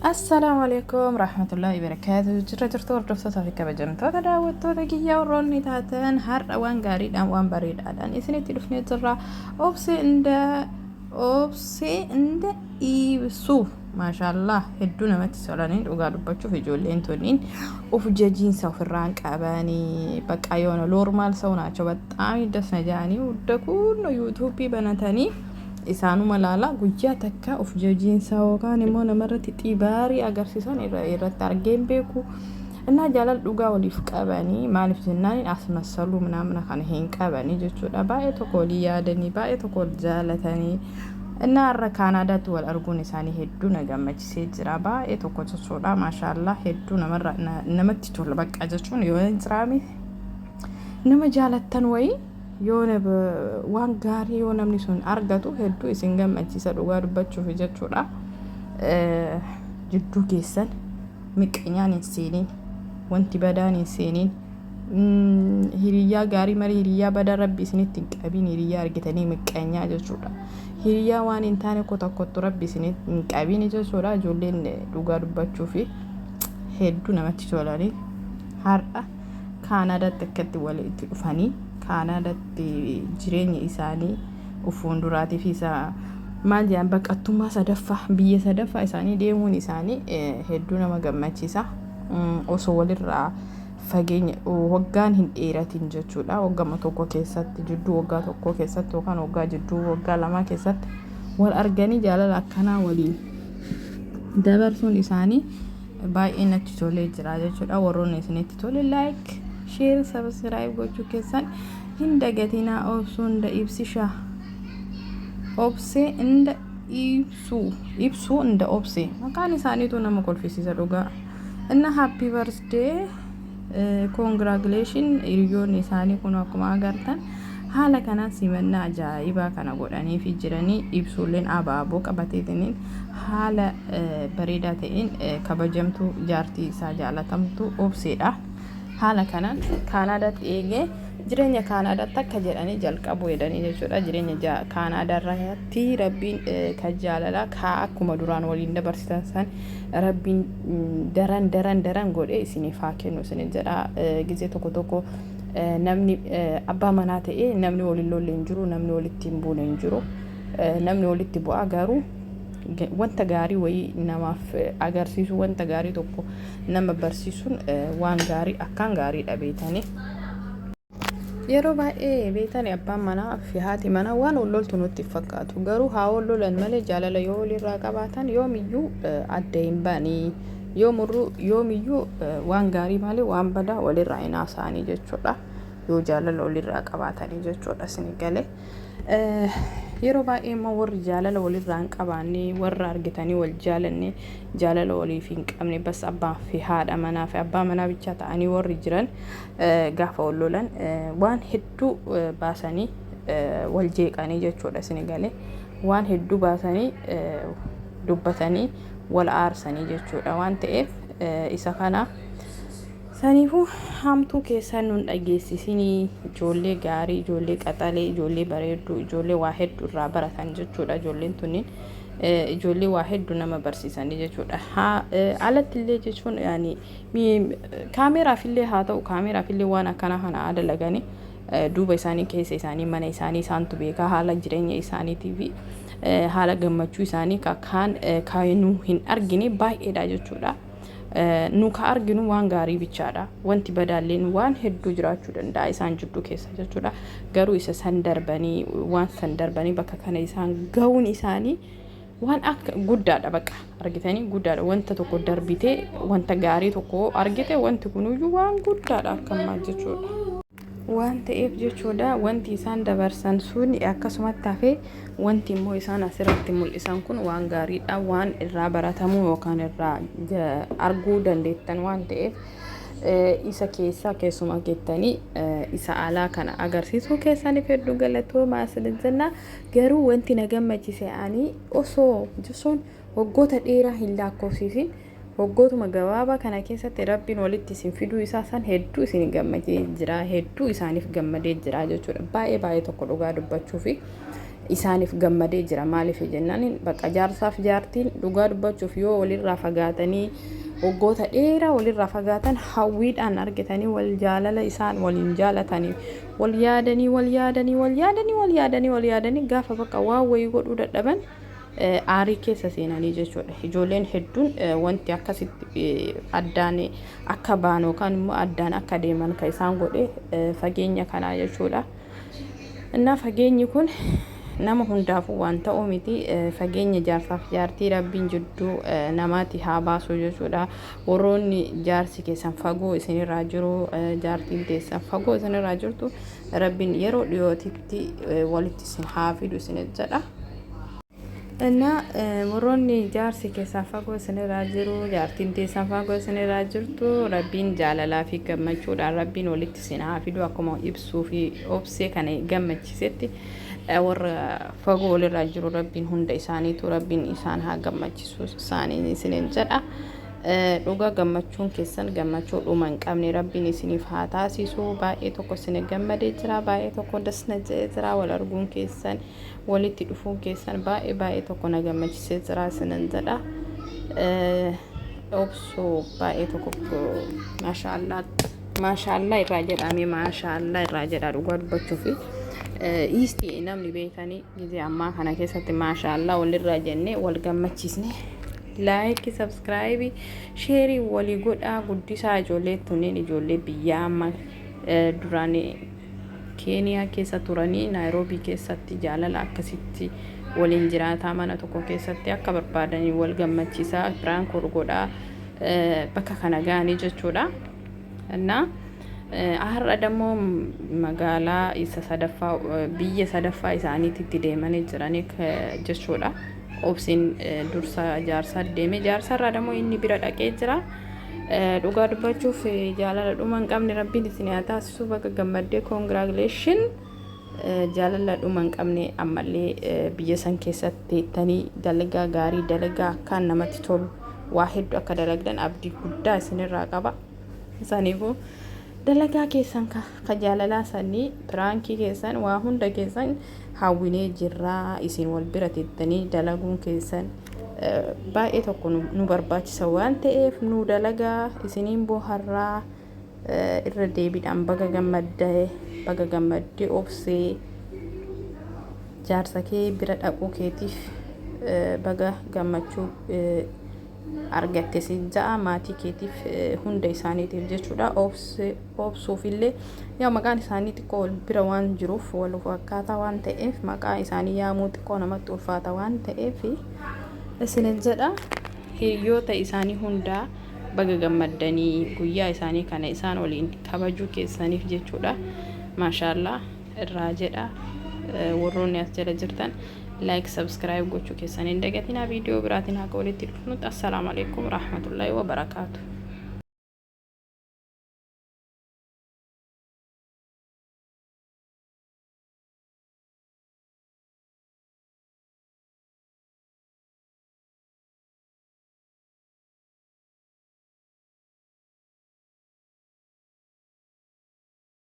السلام عليكم ورحمة الله وبركاته. جرتور دفتة في كبجمتو تداوتو تجيا وروني تاتن هر وان غاريد وان بريد الان إسني تلفني ترى أوبسي عند إيبسو ما شاء الله هدونا ما تسألني وقالوا بتشوف جولين تونين وفجاجين سو في الرانك أباني بقى يونا لورمال سونا شبت عامي دس نجاني ودكون يوتيوبي بناتني isaanuma laala guyyaa takka of jajiinsa yookaan immoo namarratti xibaarii agarsiisan irratti argeen beeku እና ጃላል ዱጋ ወሊፍ ቀባኒ ማለፍ ዝናን አስመሰሉ ምናምን ካን ሄን ቀባኒ ጀቹዳ ባኤ ተኮሊ ያደኒ ባኤ ተኮል ጃለተኒ እና አረ ካናዳት ወል አርጉን ኢሳኒ ሄዱ ነገመች ሲጅራ ባኤ ተኮች ሶዳ ማሻአላህ ሄዱ ነመራ ነመትቶል በቃ ጀቹን የወን ጽራሚ ነመጃለተን ወይ yoone waan gaarii yoo namni sun argatu hedduu isin gammachiisa dhugaa dubbachuuf jechuudha. Jidduu keessan miqqanyaan hin seeniin wanti badaan hin seeniin hiriyyaa gaarii marii hiriyyaa badaa rabbi isinitti hin qabiin hiriyyaa argitanii miqqanyaa jechuudha. Hiriyyaa waan hin taane tokkottu rabbi isinitti hin qabiin jechuudha. Ijoolleen dhugaa dubbachuuf hedduu namatti tolanii har'a kaanaadaatti akkatti walitti dhufanii kaanaadaatti jireenya isaanii ufuun duraatiif isa maal jedhan baqattummaa sadaffaa biyya sadaffaa isaanii deemuun isaanii hedduu nama gammachiisa. Osoo walirraa fageenya waggaan hin dheeratin jechuudha. Waggaa tokko keessatti jidduu waggaa tokko keessatti yookaan waggaa jidduu waggaa lamaa keessatti wal arganii jaalala akkanaa waliin dabarsuun isaanii baay'ee natti tolee jira jechuudha. Warroonni isinitti tole like share subscribe gochuu keessan hin dagatinaa. Obsuun da ibsisha obsee inda ibsuu inda obsee maqaan isaaniitu nama kolfisiisa dhugaa. Inna happy birthday congratulation hiriyoonni isaanii kun akkuma agartan haala kanaan simannaa ajaa'ibaa kana godhanii fi jiranii ibsuuleen abaaboo qabateetiniin haala bareedaa ta'een kabajamtuu jaartii isaa jaalatamtu obseedha. haala kanaan kaanaadaatti eegee jireenya kaanaadaatti akka jedhanii jalqabu jedhanii jechuudha. Jireenya kaanaadaarratti rabbiin kan jaalalaa kaa akkuma duraan waliin dabarsitan san rabbiin daran godhee isiniif haa kennu isiniin jedha. Gizee tokko namni abbaa manaa ta'ee namni waliin lolle hin jiru, namni walitti hin buune hin jiru. Namni walitti bu'aa garuu wanta gaarii wayii namaaf agarsiisu wanta gaarii tokko nama barsiisuun waan gaarii akkaan gaariidha beetanii. Yeroo baay'ee beetanii abbaan manaa fi haati manaa waan walloltu nutti fakkaatu garuu haa wallolan malee jaalala yoo walirraa qabaatan yoomiyyuu adda hin baanii yoomiyyuu waan gaarii malee waan badaa walirraa hin haasaanii jechuudha. Yoo jaalala walirraa qabaatanii jechuudha isin galee. Yeroo baay'ee immoo warri jaalala walirraa hin qabaanne warra argitanii wal jaalanne jaalala waliif hin qabne bas abbaa fi haadha manaa fi abbaa manaa bicha ta'anii warri jiran gaafa wallolan waan hedduu baasanii wal jeeqanii jechuudha isin galee. Waan hedduu baasanii dubbatanii wal aarsanii jechuudha. Waan ta'eef isa kana saniifuu hamtuu keessan nun dhageessisinii ijoollee gaarii, ijoollee qaxalee, ijoollee bareedduu, ijoollee waa hedduu irraa baratan jechuudha. Ijoolleen tunniin ijoollee waa hedduu nama barsiisanii jechuudha. Alatti illee jechuun yaani kaameraaf illee haa ta'u kaameraaf illee waan akkana kana dalaganii duuba isaanii keessa isaanii mana isaanii isaantu beekaa haala jireenya isaaniitii fi haala gammachuu isaanii kaan kaayinuu hin argine baay'eedha jechuudha. Nu ka arginu waan gaarii bichaadha. Wanti badaalleen waan hedduu jiraachuu danda'a isaan jidduu keessa jechuudha. Garuu isa san darbanii waan san darbanii bakka kana isaan ga'uun isaanii waan akka guddaadha bakka argitanii guddaadha. Wanta tokko darbitee wanta gaarii tokko argite wanti kunuyyuu waan guddaadha akkamaa jechuudha. Waan ta'eef jechuudha wanti isaan dabarsan sun akkasumatti hafee wanti immoo isaan asirratti mul'isan kun waan gaariidha. Waan irraa baratamuu yookaan irraa arguu dandeettan waan ta'eef isa keessuma gettanii isa alaa kana agarsiisuu keessaniif hedduu galatoomaa isiniin jenna. Garuu wanti na gammachiise ani osoo jechuun waggoota dheeraa hin lakkoofsisin waggootuma gabaabaa kana keessatti rabbiin walitti isin fiduu isaa san hedduu isin gammadee jira, hedduu isaaniif gammadee jira jechuudha. Baay'ee tokko dhugaa dubbachuu fi isaaniif gammadee jira. Maaliif jennaan bakka jaarsaaf jaartiin dhugaa dubbachuuf yoo walirraa fagaatanii waggoota dheeraa walirraa fagaatan hawwiidhaan argatanii wal jaalala isaan waliin jaalatanii wal yaadanii gaafa bakka waan wayii godhuu dadhaban aarii keessa seenanii jechuudha. Ijoolleen hedduun wanti akkasitti addaan akka baanoo kan immoo addaan akka deeman kan isaan godhe fageenya kanaa jechuudha. Innaa fageenyi kun nama hundaafuu waan ta'u miti. Fageenya jaarsaaf jaartii rabbiin jidduu namaatti haa baasu jechuudha. Warroonni jaarsi keessan fagoo isinirraa jiru, jaartiin teessan fagoo isinirraa jirtu, rabbiin yeroo dhiyootitti walitti isin haa fidu isin jedha. Innaa warroonni jaarsi keessan fagoo isinirraa jiru, jaartiin teessan fagoo isinirraa jirtu, rabbiin jaalalaa fi gammachuudhaan rabbiin walitti isin haa fidu akkuma ibsuu fi obsee kana gammachiisetti. Warra fagoo walirraa jiru rabbiin hunda isaaniitu rabbiin isaan haa gammachiisu isaaniin isiniin jedha. Dhugaa gammachuun keessan gammachuu dhuma hin qabne rabbiin isiniif haa taasisu. Baay'ee tokko isin gammadee jira, baay'ee tokko dasna jedhee jira. Wal arguun keessan, walitti dhufuun keessan baay'ee tokko na gammachiisee jira isiniin jedha. Obsoo baay'ee tokko maashaallah irraa jedhame maashaallah irraa jedha dhugaa dubbachuufi. Isti namni beekanii gisee ammaa kana keessatti maashaallah walirraa jennee wal gammachiisne laayikii, sabskiraaybii, sheerii walii godhaa guddisaa. Ijoollee tunneen ijoollee biyya amma duraan Keeniyaa keessa turanii Naayiroobii keessatti jaalala akkasitti waliin jiraataa mana tokko keessatti akka barbaadanii wal gammachiisaa biraan godhaa bakka kana ga'anii jechuudha. Innaa har'a dammoo magaalaa isa sadaffaa biyya sadaffaa isaaniitti deemanii jiranii jechuudha. Obsiin dursa jaarsaa deeme, jaarsarraa dammoo inni bira dhaqee jira. Dhugaa dubbachuuf jaalala dhuma hin qabne rabbiin isin haa taasisu. Bakka gammaddee koongiraagileeshin. Jaalala dhuma hin qabne ammallee biyya san keessatti teettanii dalagaa gaarii dalagaa akkaan namatti tolu waa hedduu akka dalagdan abdii guddaa isinirraa qaba. Saniifuu dalagaa keessan ka jaalalaa sanii piraankii keessan waa hunda keessan hawwinee jirraa. Isin wal bira teettanii dalaguun keessan baay'ee tokko nu barbaachisa waan ta'eef nu dalagaa isiniin boharraa irra deebiidhaan baga gammaddee obsee jaarsa kee bira dhaquu keetiif baga gammachuu argatte si ja'a maatii keetiif hunda isaaniitiif jechuudha. Obsuufillee yaa maqaan isaanii xiqqoo wal bira waan jiruuf wal fakkaataa waan ta'eef maqaa isaanii yaamuu xiqqoo namatti ulfaata waan ta'eef isinin jedha. Hiriyoota isaanii hundaa baga gammaddanii guyyaa isaanii kana isaan waliin kabajuu keessaniif jechuudha. Maashaallah irraa jedha. Warroonni as jala jirtan like, subscribe gochuu keessaniin dagatinaa. Viidiyoo biraatiin haqa walitti dhufnutti. Assalaamu alaikum warahmatullaahi wabarakaatuh.